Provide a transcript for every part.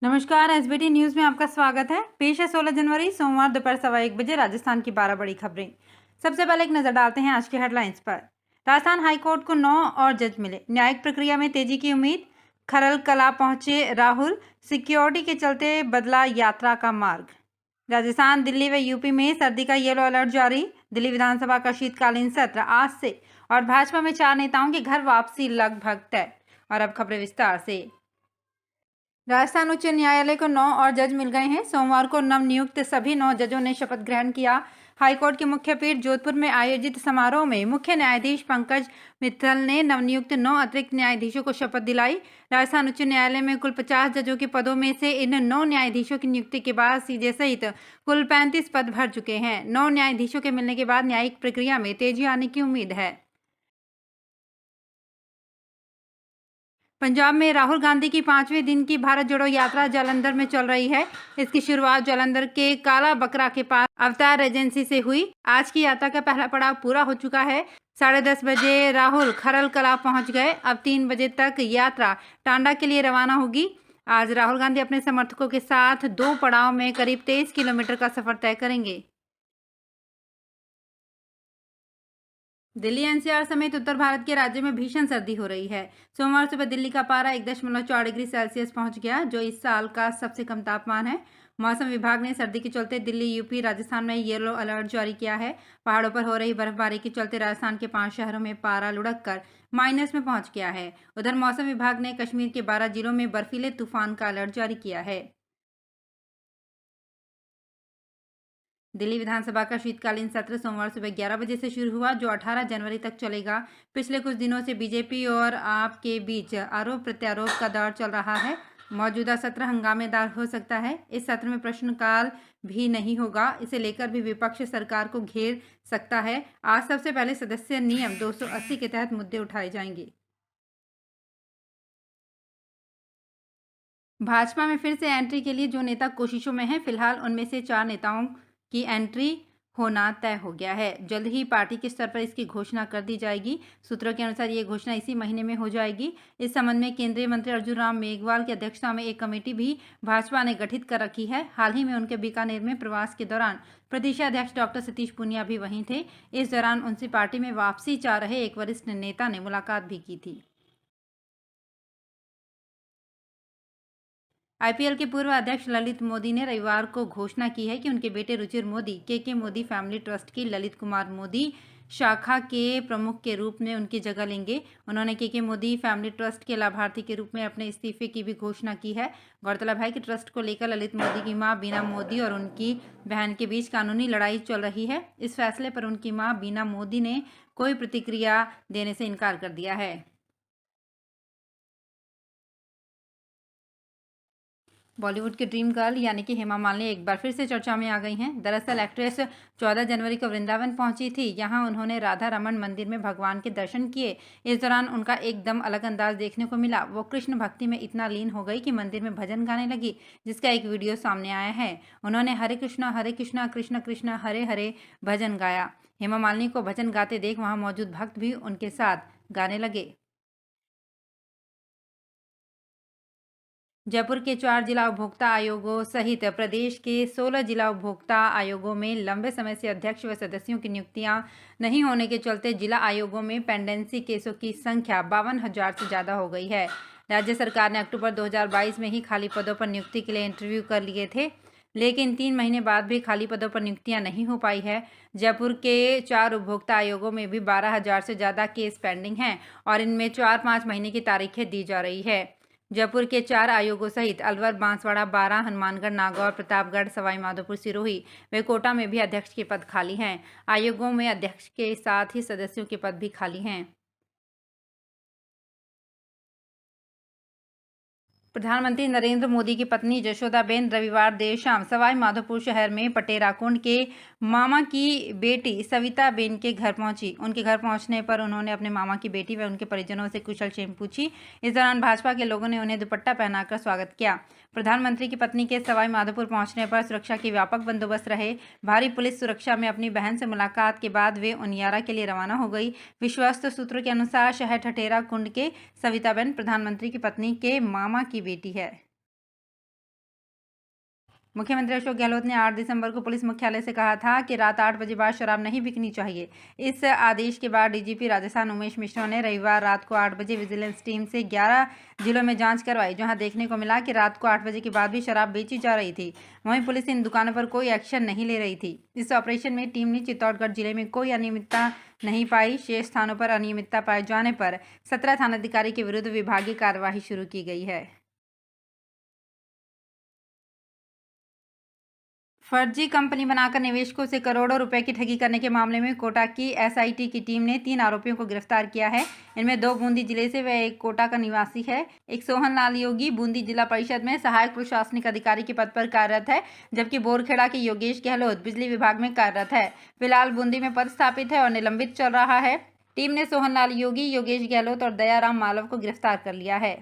नमस्कार, SBT news में आपका स्वागत है। पेश है 16 जनवरी सोमवार दोपहर 1:15 राजस्थान की 12 बड़ी खबरें। सबसे पहले एक नजर डालते हैं आज की हेडलाइंस पर। राजस्थान हाईकोर्ट को 9 और जज मिले, न्यायिक प्रक्रिया में तेजी की उम्मीद। खरल कला पहुंचे राहुल, सिक्योरिटी के चलते बदला यात्रा का मार्ग। राजस्थान, दिल्ली व यूपी में सर्दी का येलो अलर्ट जारी। दिल्ली विधानसभा का शीतकालीन सत्र आज से और भाजपा में 4 नेताओं की घर वापसी लगभग तय। और अब खबरें विस्तार से। राजस्थान उच्च न्यायालय को 9 और जज मिल गए हैं। सोमवार को नवनियुक्त सभी 9 जजों ने शपथ ग्रहण किया। हाईकोर्ट की मुख्य पीठ जोधपुर में आयोजित समारोह में मुख्य न्यायाधीश पंकज मित्तल ने नवनियुक्त 9 अतिरिक्त न्यायाधीशों को शपथ दिलाई। राजस्थान उच्च न्यायालय में कुल 50 जजों के पदों में से इन 9 न्यायाधीशों की नियुक्ति के बाद सीजे सहित कुल 35 पद भर चुके हैं। 9 न्यायाधीशों के मिलने के बाद न्यायिक प्रक्रिया में तेजी आने की उम्मीद है। पंजाब में राहुल गांधी की 5वें दिन की भारत जोड़ो यात्रा जालंधर में चल रही है। इसकी शुरुआत जालंधर के काला बकरा के पास अवतार एजेंसी से हुई। आज की यात्रा का पहला पड़ाव पूरा हो चुका है। 10:30 बजे राहुल खरल कला पहुंच गए। अब 3 बजे तक यात्रा टांडा के लिए रवाना होगी। आज राहुल गांधी अपने समर्थकों के साथ 2 पड़ाव में करीब 23 किलोमीटर का सफर तय करेंगे। दिल्ली एनसीआर समेत उत्तर भारत के राज्यों में भीषण सर्दी हो रही है। सोमवार सुबह दिल्ली का पारा 1.4 डिग्री सेल्सियस पहुंच गया, जो इस साल का सबसे कम तापमान है। मौसम विभाग ने सर्दी के चलते दिल्ली, यूपी, राजस्थान में येलो अलर्ट जारी किया है। पहाड़ों पर हो रही बर्फबारी के चलते राजस्थान के 5 शहरों में पारा लुढ़क कर माइनस में पहुंच गया है। उधर मौसम विभाग ने कश्मीर के 12 जिलों में बर्फीले तूफान का अलर्ट जारी किया है। दिल्ली विधानसभा का शीतकालीन सत्र सोमवार सुबह 11 बजे से शुरू हुआ, जो 18 जनवरी तक चलेगा। पिछले कुछ दिनों से बीजेपी और आप के बीच आरोप प्रत्यारोप का दौर चल रहा है। मौजूदा सत्र हंगामेदार हो सकता है। इस सत्र में प्रश्नकाल भी नहीं होगा। इसे लेकर भी विपक्ष सरकार को घेर सकता है। आज सबसे पहले सदस्य नियम 280 के तहत मुद्दे उठाए जाएंगे। भाजपा में फिर से एंट्री के लिए जो नेता कोशिशों में हैं, फिलहाल उनमें से 4 नेताओं की एंट्री होना तय हो गया है। जल्द ही पार्टी के स्तर पर इसकी घोषणा कर दी जाएगी। सूत्रों के अनुसार ये घोषणा इसी महीने में हो जाएगी। इस संबंध में केंद्रीय मंत्री अर्जुन राम मेघवाल की अध्यक्षता में एक कमेटी भी भाजपा ने गठित कर रखी है। हाल ही में उनके बीकानेर में प्रवास के दौरान प्रदेशाध्यक्ष डॉक्टर सतीश पूनिया भी वहीं थे। इस दौरान उनसे पार्टी में वापसी चाह रहे एक वरिष्ठ नेता ने मुलाकात भी की थी। आईपीएल के पूर्व अध्यक्ष ललित मोदी ने रविवार को घोषणा की है कि उनके बेटे रुचिर मोदी के मोदी फैमिली ट्रस्ट की ललित कुमार मोदी शाखा के प्रमुख के रूप में उनकी जगह लेंगे। उन्होंने के मोदी फैमिली ट्रस्ट के लाभार्थी के रूप में अपने इस्तीफे की भी घोषणा की है। गौरतलब है कि ट्रस्ट को लेकर ललित मोदी की मां बीना मोदी और उनकी बहन के बीच कानूनी लड़ाई चल रही है। इस फैसले पर उनकी मां बीना मोदी ने कोई प्रतिक्रिया देने से इनकार कर दिया है। बॉलीवुड की ड्रीम गर्ल यानी कि हेमा मालिनी एक बार फिर से चर्चा में आ गई हैं। दरअसल एक्ट्रेस 14 जनवरी को वृंदावन पहुंची थी। यहां उन्होंने राधा रमन मंदिर में भगवान के दर्शन किए। इस दौरान उनका एकदम अलग अंदाज देखने को मिला। वो कृष्ण भक्ति में इतना लीन हो गई कि मंदिर में भजन गाने लगी, जिसका एक वीडियो सामने आया है। उन्होंने हरे कृष्णा कृष्ण कृष्ण हरे हरे भजन गाया। हेमा मालिनी को भजन गाते देख वहां मौजूद भक्त भी उनके साथ गाने लगे। जयपुर के 4 जिला उपभोक्ता आयोगों सहित प्रदेश के 16 जिला उपभोक्ता आयोगों में लंबे समय से अध्यक्ष व सदस्यों की नियुक्तियां नहीं होने के चलते जिला आयोगों में पेंडेंसी केसों की संख्या 52,000 से ज़्यादा हो गई है। राज्य सरकार ने अक्टूबर 2022 में ही खाली पदों पर नियुक्ति के लिए इंटरव्यू कर लिए थे, लेकिन 3 महीने बाद भी खाली पदों पर नियुक्तियां नहीं हो पाई है। जयपुर के 4 उपभोक्ता आयोगों में भी 12,000 से ज़्यादा केस पेंडिंग हैं और इनमें 4-5 महीने की तारीखें दी जा रही है। जयपुर के 4 आयोगों सहित अलवर, बांसवाड़ा, बारां, हनुमानगढ़, नागौर, प्रतापगढ़, सवाईमाधोपुर, सिरोही व कोटा में भी अध्यक्ष के पद खाली हैं। आयोगों में अध्यक्ष के साथ ही सदस्यों के पद भी खाली हैं। प्रधानमंत्री नरेंद्र मोदी की पत्नी जशोदाबेन रविवार देर शाम सवाई माधोपुर शहर में पटेरा कुंड के मामा की बेटी सविताबेन के घर पहुंची। उनके घर पहुंचने पर उन्होंने अपने मामा की बेटी व उनके परिजनों से कुशलक्षेम पूछी। इस दौरान भाजपा के लोगों ने उन्हें दुपट्टा पहनाकर स्वागत किया। प्रधानमंत्री की पत्नी के सवाई माधोपुर पहुंचने पर सुरक्षा के व्यापक बंदोबस्त रहे। भारी पुलिस सुरक्षा में अपनी बहन से मुलाकात के बाद वे उनियारा के लिए रवाना हो गई। विश्वस्त सूत्रों के अनुसार शहर ठठेरा कुंड के सविताबेन प्रधानमंत्री की पत्नी के मामा की बेटी है। मुख्यमंत्री अशोक गहलोत ने 8 दिसंबर को पुलिस मुख्यालय से कहा था कि रात 8 बजे बाद शराब नहीं बिकनी चाहिए। इस आदेश के बाद डीजीपी राजस्थान उमेश मिश्रा ने रविवार रात को 8 बजे विजिलेंस टीम से 11 जिलों में जांच करवाई, जहां देखने को मिला कि रात को 8 बजे के बाद भी शराब बेची जा रही थी। वहीं पुलिस इन दुकानों पर कोई एक्शन नहीं ले रही थी। इस ऑपरेशन में टीम ने चित्तौड़गढ़ जिले में कोई अनियमितता नहीं पाई। शेष स्थानों पर अनियमितता पाए जाने पर 17 थानाधिकारी के विरुद्ध विभागीय कार्यवाही शुरू की गई है। फर्जी कंपनी बनाकर निवेशकों से करोड़ों रुपए की ठगी करने के मामले में कोटा की एसआईटी की टीम ने 3 आरोपियों को गिरफ्तार किया है। इनमें 2 बूंदी जिले से व एक कोटा का निवासी है। एक सोहन लाल योगी बूंदी जिला परिषद में सहायक प्रशासनिक अधिकारी के पद पर कार्यरत है, जबकि बोरखेड़ा के योगेश गहलोत बिजली विभाग में कार्यरत है। फिलहाल बूंदी में पदस्थापित है और निलंबित चल रहा है। टीम ने सोहन लाल योगी, योगेश गहलोत और दयाराम मालव को गिरफ्तार कर लिया है।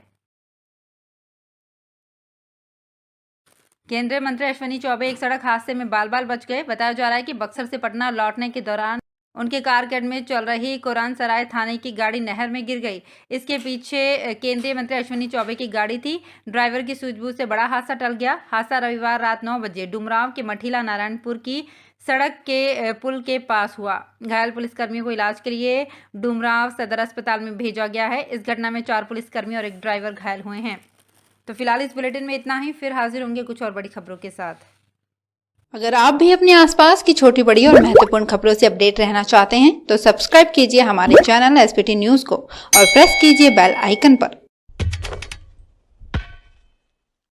केंद्रीय मंत्री अश्विनी चौबे एक सड़क हादसे में बाल बाल बच गए। बताया जा रहा है कि बक्सर से पटना लौटने के दौरान उनके कारकेड में चल रही कुरान सराय थाने की गाड़ी नहर में गिर गई। इसके पीछे केंद्रीय मंत्री अश्विनी चौबे की गाड़ी थी। ड्राइवर की सूझबूझ से बड़ा हादसा टल गया। हादसा रविवार रात 9 बजे डुमरांव के मठीला नारायणपुर की सड़क के पुल के पास हुआ। घायल पुलिसकर्मियों को इलाज के लिए डुमरांव सदर अस्पताल में भेजा गया है। इस घटना में 4 पुलिसकर्मी और एक ड्राइवर घायल हुए हैं। तो फिलहाल इस बुलेटिन में इतना ही। फिर हाजिर होंगे कुछ और बड़ी खबरों के साथ। अगर आप भी अपने आसपास की छोटी बड़ी और महत्वपूर्ण खबरों से अपडेट रहना चाहते हैं तो सब्सक्राइब कीजिए हमारे चैनल एसपीटी न्यूज को और प्रेस कीजिए बेल आइकन पर।